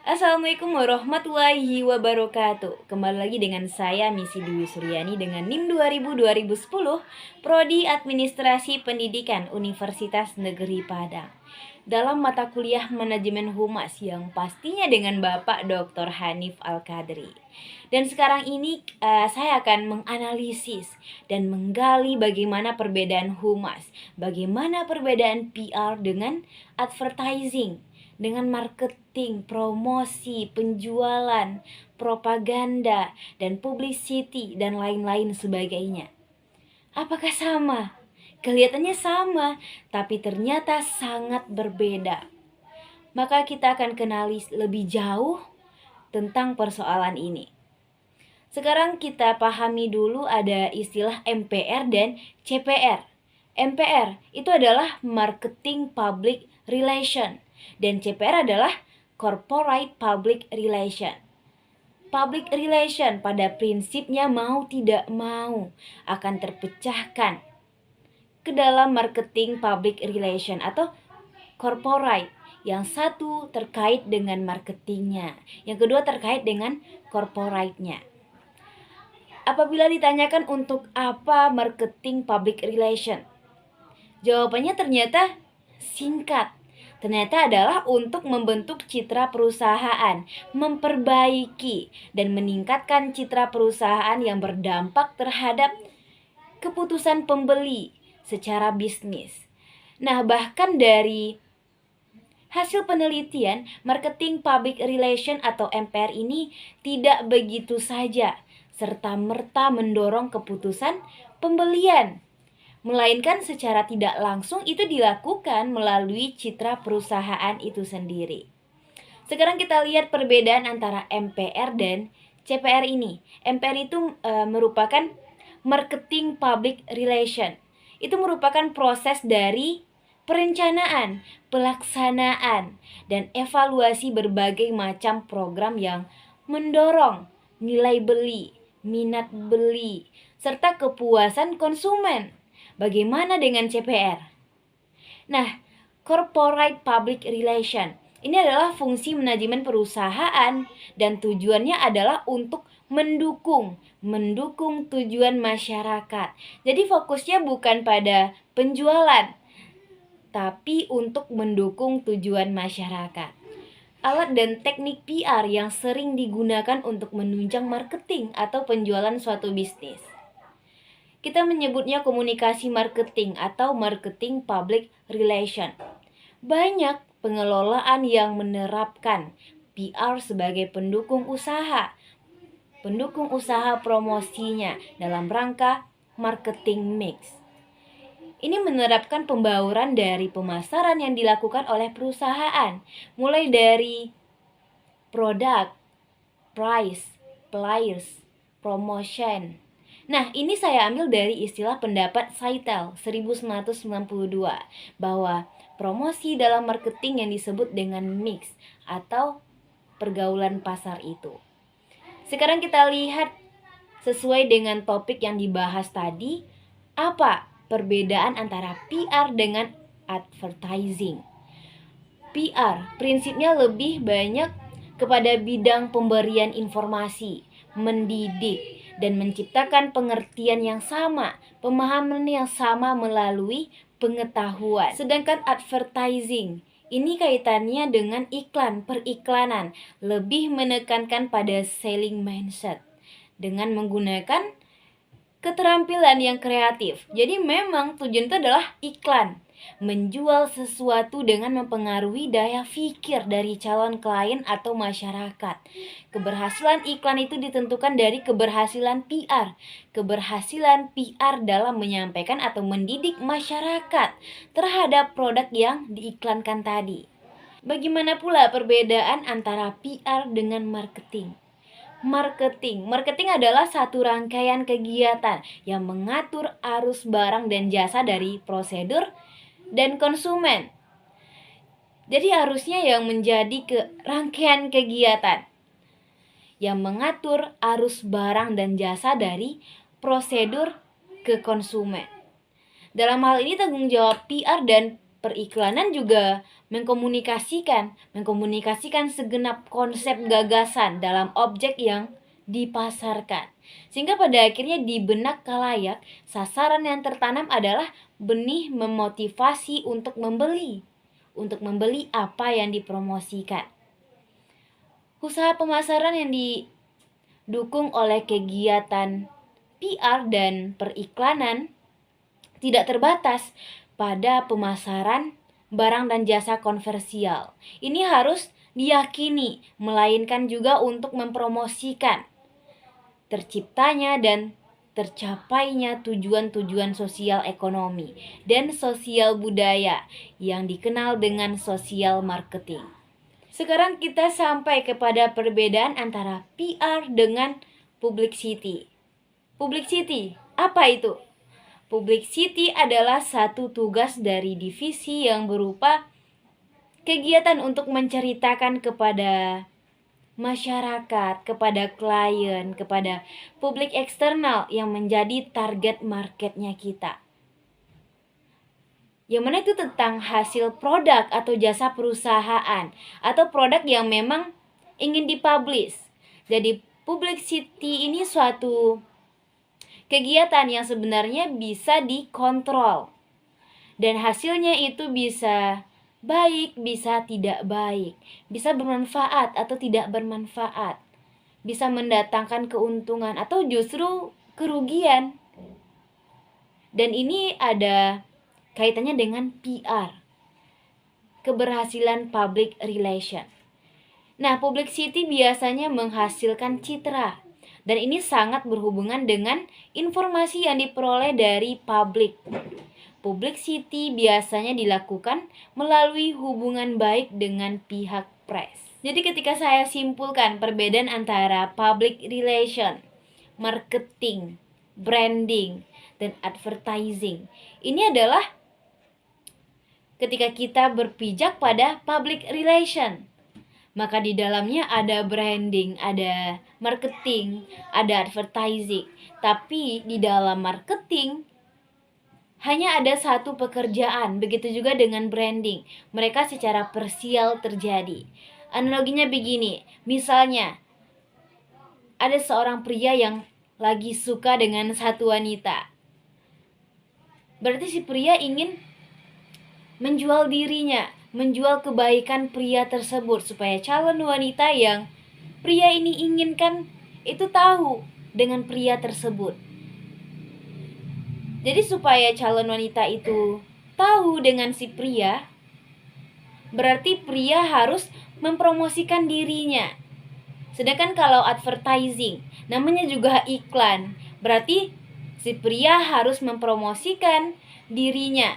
Assalamualaikum warahmatullahi wabarakatuh. Kembali lagi dengan saya Misi Dwi Suryani dengan NIM 2000-2010 Prodi Administrasi Pendidikan Universitas Negeri Padang. Dalam mata kuliah Manajemen Humas yang pastinya dengan Bapak Dr. Hanif Al-Qadri. Dan sekarang ini saya akan menganalisis dan menggali bagaimana perbedaan humas, bagaimana perbedaan PR dengan advertising, dengan marketing, promosi, penjualan, propaganda, dan publicity, dan lain-lain sebagainya. Apakah sama? Kelihatannya sama, tapi ternyata sangat berbeda. Maka kita akan kenali lebih jauh tentang persoalan ini. Sekarang kita pahami dulu ada istilah MPR dan CPR. MPR itu adalah Marketing Public Relation dan CPR adalah Corporate Public Relation. Public relation pada prinsipnya mau tidak mau akan terpecahkan ke dalam marketing public relation atau corporate. Yang satu terkait dengan marketingnya, yang kedua terkait dengan corporate-nya. Apabila ditanyakan untuk apa marketing public relation, jawabannya ternyata singkat. Ternyata adalah untuk membentuk citra perusahaan, memperbaiki dan meningkatkan citra perusahaan yang berdampak terhadap keputusan pembeli secara bisnis. Nah, bahkan dari hasil penelitian, marketing public relation atau MPR ini tidak begitu saja serta-merta mendorong keputusan pembelian, melainkan secara tidak langsung itu dilakukan melalui citra perusahaan itu sendiri. Sekarang kita lihat perbedaan antara MPR dan CPR ini. MPR itu merupakan marketing public relation. Itu merupakan proses dari perencanaan, pelaksanaan, dan evaluasi berbagai macam program yang mendorong nilai beli, minat beli, serta kepuasan konsumen. Bagaimana dengan CPR? Nah, Corporate Public Relation ini adalah fungsi manajemen perusahaan dan tujuannya adalah untuk mendukung tujuan masyarakat. Jadi fokusnya bukan pada penjualan, tapi untuk mendukung tujuan masyarakat. Alat dan teknik PR yang sering digunakan untuk menunjang marketing atau penjualan suatu bisnis. Kita menyebutnya komunikasi marketing atau marketing public relation. Banyak pengelolaan yang menerapkan PR sebagai pendukung usaha promosinya dalam rangka marketing mix. Ini menerapkan pembauran dari pemasaran yang dilakukan oleh perusahaan, mulai dari produk, price, players, promotion. Nah, ini saya ambil dari istilah pendapat Saitel 1992 bahwa promosi dalam marketing yang disebut dengan mix atau pergaulan pasar itu. Sekarang kita lihat sesuai dengan topik yang dibahas tadi, apa perbedaan antara PR dengan advertising. PR prinsipnya lebih banyak kepada bidang pemberian informasi, mendidik, dan menciptakan pengertian yang sama, pemahaman yang sama melalui pengetahuan. Sedangkan advertising ini kaitannya dengan iklan, periklanan, lebih menekankan pada selling mindset dengan menggunakan keterampilan yang kreatif. Jadi memang tujuan itu adalah iklan, menjual sesuatu dengan mempengaruhi daya pikir dari calon klien atau masyarakat. Keberhasilan iklan itu ditentukan dari keberhasilan PR. Keberhasilan PR dalam menyampaikan atau mendidik masyarakat terhadap produk yang diiklankan tadi. Bagaimana pula perbedaan antara PR dengan marketing? Marketing adalah satu rangkaian kegiatan yang mengatur arus barang dan jasa dari prosedur dan konsumen. Jadi harusnya yang menjadi rangkaian kegiatan yang mengatur arus barang dan jasa dari prosedur ke konsumen. Dalam hal ini tanggung jawab PR dan periklanan juga mengkomunikasikan segenap konsep gagasan dalam objek yang dipasarkan. Sehingga pada akhirnya di benak khalayak, sasaran yang tertanam adalah benih memotivasi untuk membeli apa yang dipromosikan. Usaha pemasaran yang didukung oleh kegiatan PR dan periklanan tidak terbatas pada pemasaran barang dan jasa konversial. Ini harus diyakini, melainkan juga untuk mempromosikan terciptanya dan tercapainya tujuan-tujuan sosial ekonomi dan sosial budaya yang dikenal dengan social marketing. Sekarang kita sampai kepada perbedaan antara PR dengan publicity. Publicity, apa itu? Publicity adalah satu tugas dari divisi yang berupa kegiatan untuk menceritakan kepada masyarakat, kepada klien, kepada publik eksternal yang menjadi target marketnya kita. Yang mana itu tentang hasil produk atau jasa perusahaan atau produk yang memang ingin dipublish. Jadi publicity ini suatu kegiatan yang sebenarnya bisa dikontrol. Dan hasilnya itu bisa baik, bisa tidak baik, bisa bermanfaat atau tidak bermanfaat, bisa mendatangkan keuntungan atau justru kerugian. Dan ini ada kaitannya dengan PR, keberhasilan public relation. Nah, publicity biasanya menghasilkan citra, dan ini sangat berhubungan dengan informasi yang diperoleh dari publik. Publicity biasanya dilakukan melalui hubungan baik dengan pihak press. Jadi ketika saya simpulkan perbedaan antara public relation, marketing, branding, dan advertising, ini adalah ketika kita berpijak pada public relation, maka di dalamnya ada branding, ada marketing, ada advertising. Tapi di dalam marketing hanya ada satu pekerjaan, begitu juga dengan branding. Mereka secara parsial terjadi. Analoginya begini, misalnya ada seorang pria yang lagi suka dengan satu wanita. Berarti si pria ingin menjual dirinya, menjual kebaikan pria tersebut supaya calon wanita yang pria ini inginkan itu tahu dengan pria tersebut. Jadi supaya calon wanita itu tahu dengan si pria, berarti pria harus mempromosikan dirinya. Sedangkan kalau advertising, namanya juga iklan, berarti si pria harus mempromosikan dirinya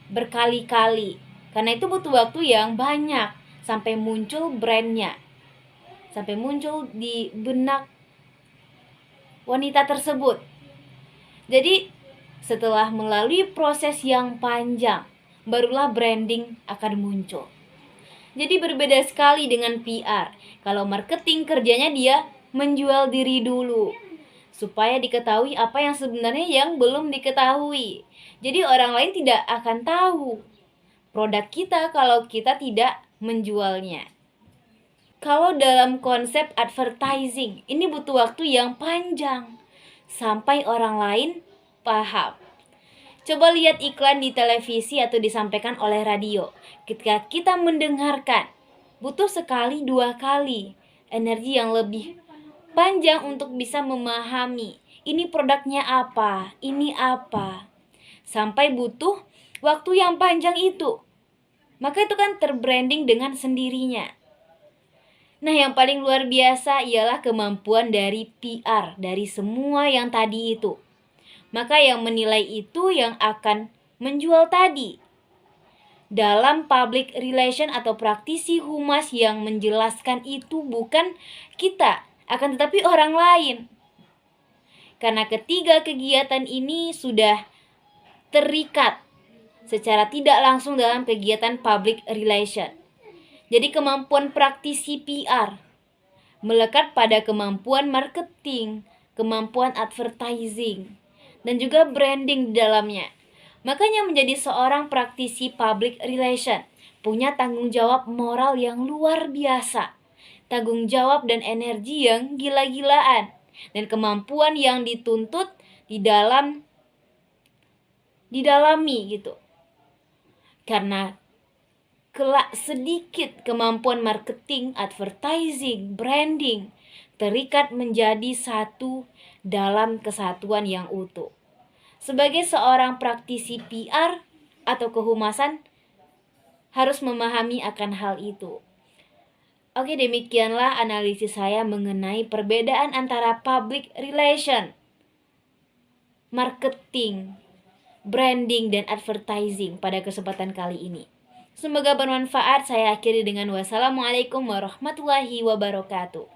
berkali-kali. Karena itu butuh waktu yang banyak sampai muncul brandnya, sampai muncul di benak wanita tersebut. Jadi setelah melalui proses yang panjang, barulah branding akan muncul. Jadi berbeda sekali dengan PR. Kalau marketing kerjanya dia menjual diri dulu, supaya diketahui apa yang sebenarnya yang belum diketahui. Jadi orang lain tidak akan tahu produk kita kalau kita tidak menjualnya. Kalau dalam konsep advertising, ini butuh waktu yang panjang sampai orang lain paham. Coba lihat iklan di televisi atau disampaikan oleh radio. Ketika kita mendengarkan, butuh sekali, 2 kali energi yang lebih panjang untuk bisa memahami ini produknya apa, ini apa. Sampai butuh waktu yang panjang itu. Maka itu kan terbranding dengan sendirinya. Nah, yang paling luar biasa ialah kemampuan dari PR, dari semua yang tadi itu. Maka yang menilai itu yang akan menjual tadi. Dalam public relation atau praktisi humas yang menjelaskan itu bukan kita, akan tetapi orang lain. Karena ketiga kegiatan ini sudah terikat secara tidak langsung dalam kegiatan public relation. Jadi kemampuan praktisi PR melekat pada kemampuan marketing, kemampuan advertising, dan juga branding di dalamnya. Makanya menjadi seorang praktisi public relation punya tanggung jawab moral yang luar biasa. Tanggung jawab dan energi yang gila-gilaan. Dan kemampuan yang dituntut didalami gitu. Karena kelak sedikit kemampuan marketing, advertising, branding terikat menjadi satu dalam kesatuan yang utuh. Sebagai seorang praktisi PR atau kehumasan harus memahami akan hal itu. Oke, demikianlah analisis saya mengenai perbedaan antara public relation, marketing, branding, dan advertising pada kesempatan kali ini. Semoga bermanfaat. Saya akhiri dengan wassalamualaikum warahmatullahi wabarakatuh.